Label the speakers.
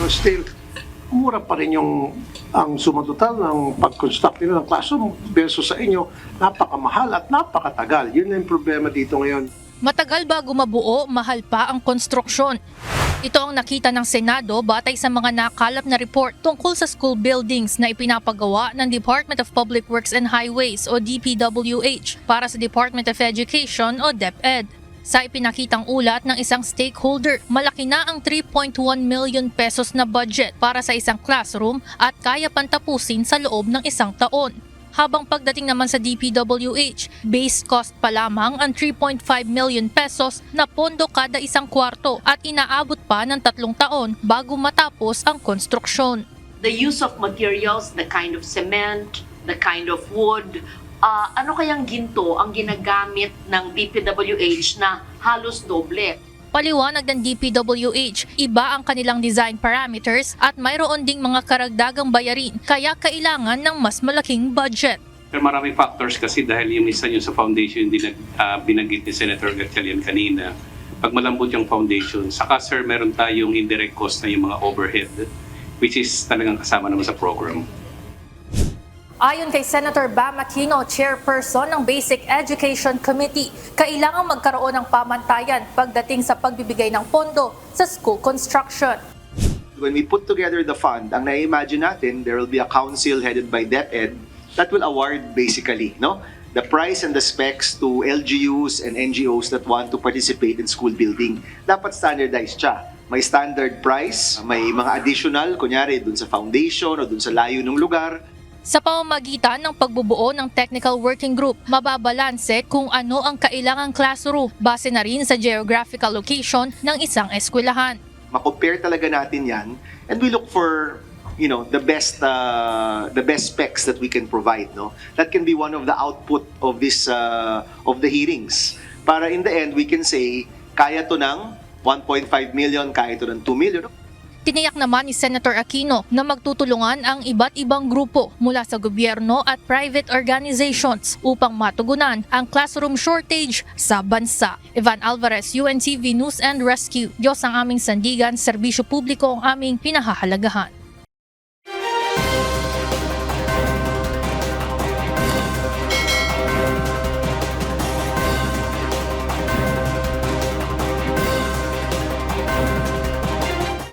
Speaker 1: Pero still, mura pa rin ang suma total ng pag-construct nila ng classroom versus sa inyo, napakamahal at napakatagal. Yun ang problema dito ngayon.
Speaker 2: Matagal bago mabuo, mahal pa ang konstruksyon. Ito ang nakita ng Senado batay sa mga nakalap na report tungkol sa school buildings na ipinapagawa ng Department of Public Works and Highways o DPWH para sa Department of Education o DepEd. Sa ipinakitang ulat ng isang stakeholder, malaki na ang 3.1 million pesos na budget para sa isang classroom at kaya pantapusin sa loob ng isang taon. Habang pagdating naman sa DPWH, base cost pa lamang ang 3.5 million pesos na pondo kada isang kwarto at inaabot pa ng 3 taon bago matapos ang konstruksyon.
Speaker 3: The use of materials, the kind of cement, the kind of wood, ano kayang ginto ang ginagamit ng DPWH na halos doble?
Speaker 2: Paliwanag ng DPWH, iba ang kanilang design parameters at mayroon ding mga karagdagang bayarin kaya kailangan ng mas malaking budget.
Speaker 4: Pero maraming factors kasi dahil yung isa yung sa foundation din binanggit ni Senator Gatchalian kanina. Pag malambot yung foundation, saka sir meron tayong indirect cost na yung mga overhead which is talagang kasama naman sa program.
Speaker 2: Ayon kay Senator Bam Aquino, chairperson ng Basic Education Committee, kailangang magkaroon ng pamantayan pagdating sa pagbibigay ng pondo sa school construction.
Speaker 5: When we put together the fund, ang na-imagine natin, there will be a council headed by DepEd that will award basically, no, the price and the specs to LGUs and NGOs that want to participate in school building. Dapat standardized siya. May standard price, may mga additional, kunyari dun sa foundation o dun sa layo ng lugar.
Speaker 2: Sa pamamagitan ng pagbubuo ng Technical Working Group, mababalanse kung ano ang kailangang classroom base na rin sa geographical location ng isang eskwelahan.
Speaker 5: Ma-compare talaga natin yan and we look for the best specs that we can provide, no, that can be one of the output of this of the hearings para in the end we can say kaya to ng 1.5 million, kaya to ng 2 million.
Speaker 2: Tiniyak naman ni Senator Aquino na magtutulungan ang iba't ibang grupo mula sa gobyerno at private organizations upang matugunan ang classroom shortage sa bansa. Ivan Alvarez, UNTV News and Rescue. Diyos ang aming sandigan, serbisyo publiko ang aming pinahahalagahan.